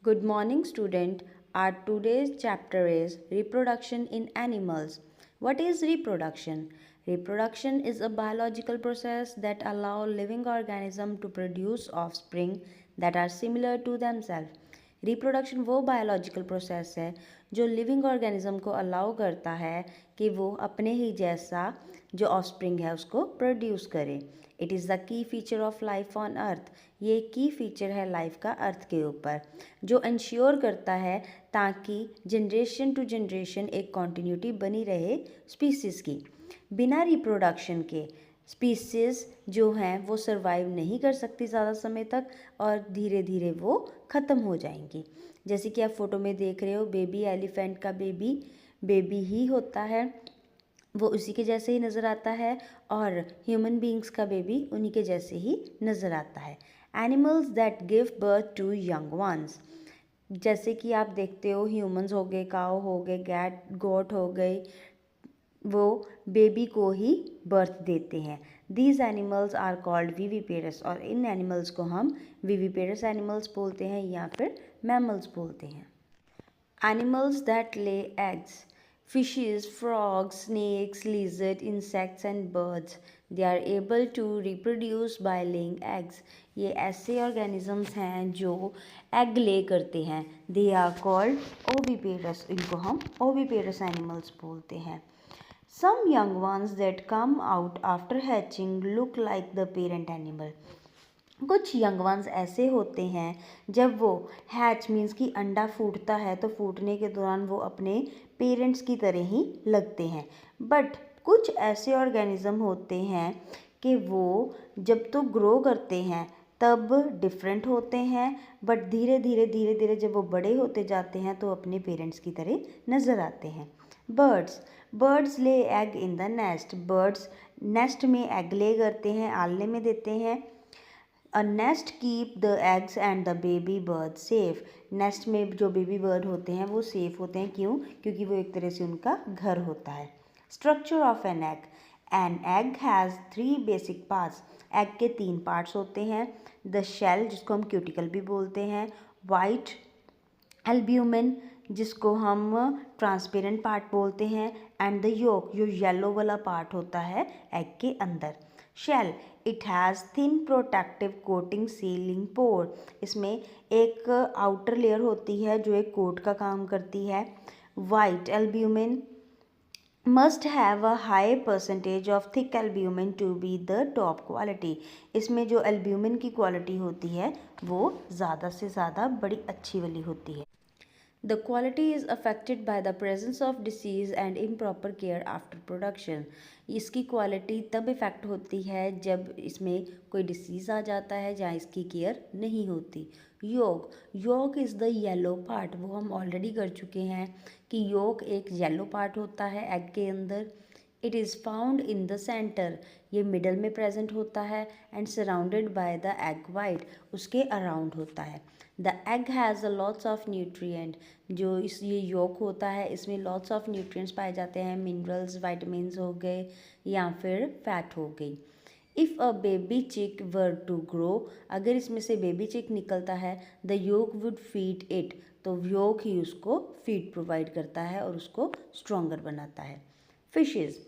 Good morning, student. Our today's chapter is Reproduction in Animals. What is reproduction? Reproduction is a biological process that allows living organisms to produce offspring that are similar to themselves. Reproduction वो biological process है जो living organism को allow करता है कि वो अपने ही जैसा जो ऑफस्प्रिंग है उसको प्रोड्यूस करे। It is the key feature of life on earth. ये की फीचर है लाइफ का अर्थ के ऊपर जो इंश्योर करता है ताकि जनरेशन टू जनरेशन एक कॉन्टीन्यूटी बनी रहे स्पीसीज़ की। बिना रिप्रोडक्शन के स्पीसीज़ जो हैं वो सरवाइव नहीं कर सकती ज़्यादा समय तक और धीरे धीरे वो ख़त्म हो जाएंगी। जैसे कि आप फ़ोटो में देख रहे हो, बेबी एलिफेंट का बेबी बेबी ही होता है, वो उसी के जैसे ही नज़र आता है, और ह्यूमन बींग्स का बेबी उन्हीं के जैसे ही नज़र आता है। Animals that give birth to young ones, जैसे कि आप देखते हो ह्यूमंस हो गए, काऊ हो गए, गैट गोट हो गई, वो बेबी को ही बर्थ देते हैं। These animals are called viviparous, और इन एनिमल्स को हम विविपेरस एनिमल्स बोलते हैं या फिर मैमल्स बोलते हैं। Animals that lay eggs, fishes, frogs, snakes, lizards, insects and birds. They are able to reproduce by laying eggs. ये ऐसे ऑर्गेनिजम्स हैं जो एग ले करते हैं। दे आर कॉल्ड ओविपेरस, इनको हम ओविपेरस एनिमल्स बोलते हैं। Some young ones that come out after hatching look like the parent animal. कुछ यंग वंस ऐसे होते हैं जब वो हैच मीन्स कि अंडा फूटता है तो फूटने के दौरान वो अपने पेरेंट्स की तरह ही लगते हैं। बट कुछ ऐसे ऑर्गेनिज्म होते हैं कि वो जब तो ग्रो करते हैं तब डिफरेंट होते हैं, बट धीरे धीरे जब वो बड़े होते जाते हैं तो अपने पेरेंट्स की तरह नज़र आते हैं। बर्ड्स ले egg in the nest, birds nest में एग ले करते हैं, आलने में देते हैं। अ nest keep the eggs and the baby bird safe, nest में जो बेबी बर्ड होते हैं वो सेफ होते हैं। क्यों? क्योंकि वो एक तरह से उनका घर होता है। Structure of an egg has 3 basic parts, egg के 3 पार्ट्स होते हैं। द शेल, जिसको हम क्यूटिकल भी बोलते हैं, वाइट एल्ब्यूमिन, जिसको हम ट्रांसपेरेंट पार्ट बोलते हैं, एंड द योक, जो येलो वाला पार्ट होता है एग के अंदर। Shell, it has thin protective coating sealing pore, इसमें एक आउटर लेयर होती है जो एक कोट का काम करती है। White albumin must have a high percentage of thick albumin to be the top quality, इसमें जो एल्ब्यूमिन की क्वालिटी होती है वो ज़्यादा से ज़्यादा बड़ी अच्छी वाली होती है। The quality is affected by the presence of disease and improper care after production. इसकी क्वालिटी तब इफ़ेक्ट होती है जब इसमें कोई डिसीज़ आ जाता है या इसकी केयर नहीं होती। योक इज़ द येलो पार्ट, वो हम ऑलरेडी कर चुके हैं कि योक एक येलो पार्ट होता है एग के अंदर। It is found in the centre, ये मिडल में प्रेजेंट होता है, and surrounded by the egg white, उसके अराउंड होता है। The egg has a lots of nutrient, जो इस ये योक होता है इसमें लॉट्स ऑफ न्यूट्रिएंट्स पाए जाते हैं, मिनरल्स, वाइटामिन्स हो गए या फिर फैट हो गई। इफ़ अ बेबी चिक वर टू ग्रो, अगर इसमें से बेबी चिक निकलता है, the yolk would feed it, तो योक ही उसको फीड प्रोवाइड करता है और उसको स्ट्रॉन्गर बनाता है। Fishes,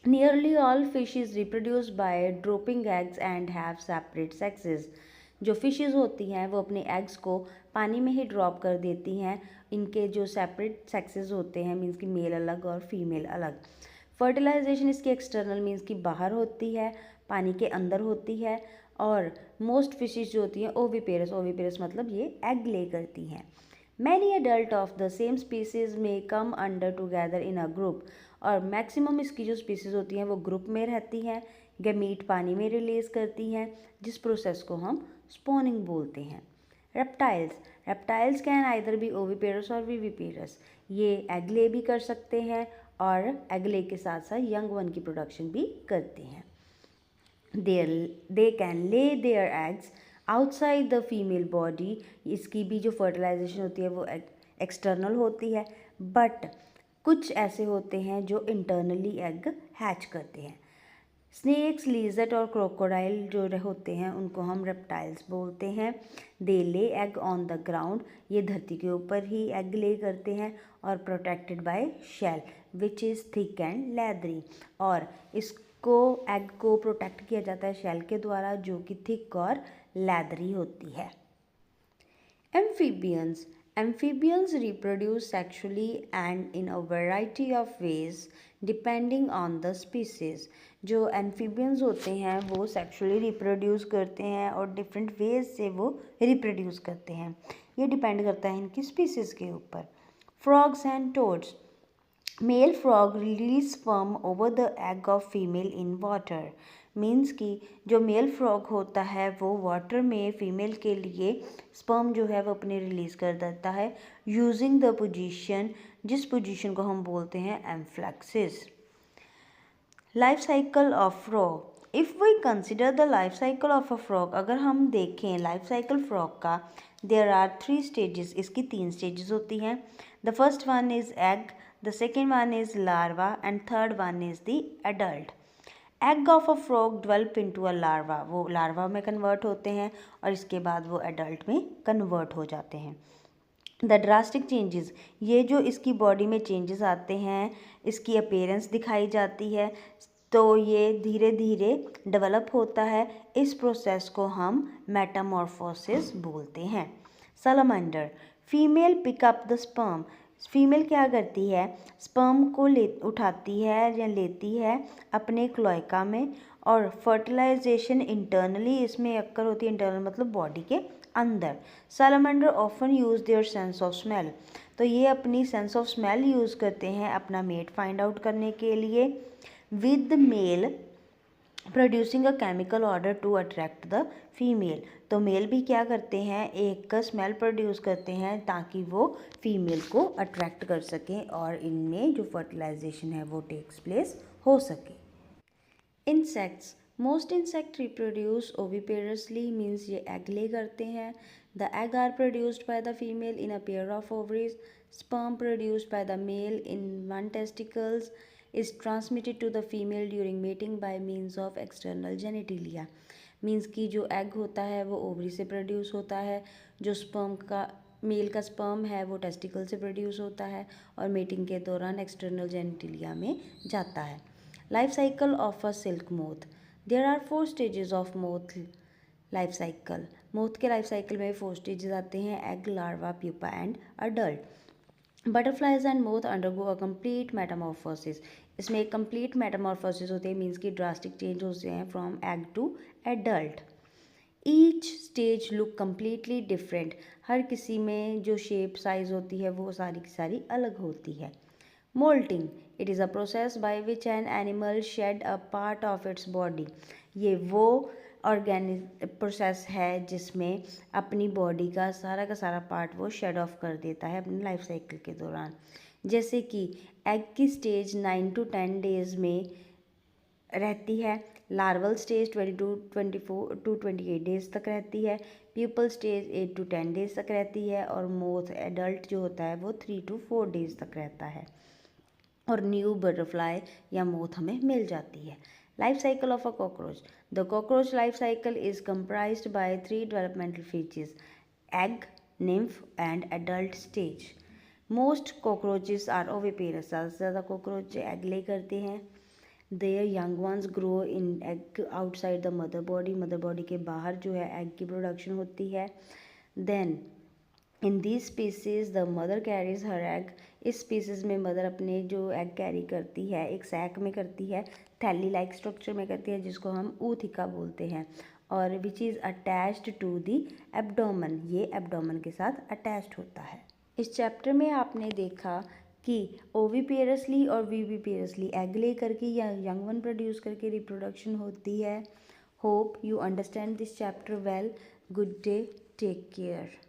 Nearly all fishes reproduce by dropping eggs and have separate sexes. जो फिशेज़ होती हैं वो अपने एग्स को पानी में ही ड्रॉप कर देती हैं, इनके जो सेपरेट सेक्सेस होते हैं, मीन्स कि मेल अलग और फीमेल अलग। फर्टिलाइजेशन इसकी एक्सटर्नल मीन्स कि बाहर होती है, पानी के अंदर होती है, और मोस्ट फिशेज़ जो होती हैं ओविपेरस मतलब ये एग ले करती हैं। Many adult of the same species में come under together in a group, और मैक्सिमम इसकी जो स्पीसीज होती हैं वो ग्रुप में रहती हैं। गैमीट पानी में रिलीज करती हैं, जिस प्रोसेस को हम स्पॉनिंग बोलते हैं। Reptiles can either be oviparous और विविपेरस, ये एग ले भी कर सकते हैं और एग ले के साथ साथ यंग वन की प्रोडक्शन भी करते हैं। They can lay their eggs outside the female body, इसकी भी जो फर्टिलाइजेशन होती है वो एक्सटर्नल होती है, बट कुछ ऐसे होते हैं जो इंटरनली एग हैच करते हैं। स्नेक्स, लिजर्ड और क्रोकोडाइल जो होते हैं उनको हम रेप्टाइल्स बोलते हैं। दे ले एग ऑन द ग्राउंड, ये धरती के ऊपर ही एग ले करते हैं और protected by shell which is thick and leathery, और इसको एग को प्रोटेक्ट किया जाता है शेल के द्वारा जो कि थिक और लेदरी होती है। Amphibians. Amphibians reproduce sexually and in a variety of ways depending on the species. जो amphibians होते हैं वो sexually reproduce करते हैं और different ways से वो reproduce करते हैं, ये depend करता है इनकी species के ऊपर। Frogs and toads. Male frog release sperm over the egg of female in water. Means कि जो मेल फ्रॉग होता है वो वाटर में फीमेल के लिए स्पर्म जो है वो अपने रिलीज़ कर देता है यूजिंग द पोजीशन, जिस पोजीशन को हम बोलते हैं amplexus. Life cycle of frog. If we consider the life cycle of a frog, अगर हम देखें लाइफ साइकिल फ्रॉग का, देयर आर 3 स्टेजेस, इसकी 3 स्टेजेस होती हैं। The first one is egg, the second one is larva and third one is the adult. Egg of a frog develop into a larva, वो larva में convert होते हैं और इसके बाद वो एडल्ट में कन्वर्ट हो जाते हैं। द ड्रास्टिक चेंजेस, ये जो इसकी बॉडी में चेंजेस आते हैं, इसकी अपीयरेंस दिखाई जाती है, तो ये धीरे धीरे डेवलप होता है, इस प्रोसेस को हम मेटामॉर्फोसिस बोलते हैं। Salamander, female pick up the sperm, female क्या करती है, स्पर्म को उठाती है या लेती है अपने क्लोएका में, और फर्टिलाइजेशन इंटरनली इसमें अक्कर होती है, इंटरनल मतलब बॉडी के अंदर। Salamander often use their sense of smell, तो ये अपनी सेंस ऑफ स्मेल यूज़ करते हैं अपना मेट फाइंड आउट करने के लिए, with male producing a chemical order to attract the female, तो मेल भी क्या करते हैं, एक स्मेल प्रोड्यूस करते हैं ताकि वो फीमेल को अट्रैक्ट कर सकें और इनमें जो फर्टिलाइजेशन है वो टेक्स प्लेस हो सके। Insects, most insect reproduce oviparously, means ये एग ले करते हैं। The egg are produced by the female in a pair of ovaries, sperm produced by the male in one testicles is transmitted to the female during mating by means of external genitalia। Means कि जो egg होता है वो ovary से produce होता है, जो sperm का मेल का स्पर्म है वो टेस्टिकल से प्रोड्यूस होता है और मेटिंग के दौरान एक्सटर्नल जेनिटिलिया में जाता है। Life cycle of a silk moth, there are 4 stages of moth life cycle. Moth के लाइफ साइकिल में 4 स्टेजेस आते हैं, egg, larva, pupa and adult. Butterflies and moth undergo a complete metamorphosis, इसमें एक कंप्लीट मेटामॉर्फोसिस होते हैं, means कि drastic change होते हैं from egg to adult. Each stage look completely different, हर किसी में जो शेप साइज होती है वो सारी की सारी अलग होती है। Moulting, it is a process by which an animal shed a part of its body, ये वो ऑर्गेनिक प्रोसेस है जिसमें अपनी बॉडी का सारा पार्ट वो शेड ऑफ कर देता है अपनी लाइफ साइकिल के दौरान। जैसे कि एग की स्टेज 9 to 10 डेज़ में रहती है, लार्वल स्टेज 24 to 28 डेज़ तक रहती है, प्यूपल स्टेज 8 to 10 डेज़ तक रहती है और मोथ एडल्ट जो होता है वो 3 to 4 डेज़ तक रहता है और न्यू बटरफ्लाई या मोथ हमें मिल जाती है। Life cycle of a cockroach, the cockroach life cycle is comprised by 3 developmental phases, egg, nymph and adult stage. Most cockroaches are oviparous, ज़्यादा से ज़्यादा कॉकरोच एग ले करते हैं। Their young ones grow in egg outside the mother body के बाहर जो है egg की प्रोडक्शन होती है। Then in this species the mother carries her egg, इस स्पीसीज में मदर अपने जो एग कैरी करती है एक सैक में करती है, थैली लाइक स्ट्रक्चर में करती है जिसको हम ऊथिका बोलते हैं, और which is attached to the abdomen, ये एब्डोमन के साथ अटैच्ड होता है। इस चैप्टर में आपने देखा कि ओविपेरसली और वीविपेरसली एग ले करके या यंग वन प्रोड्यूस करके रिप्रोडक्शन होती है। Hope you understand this chapter well. Good day, take care.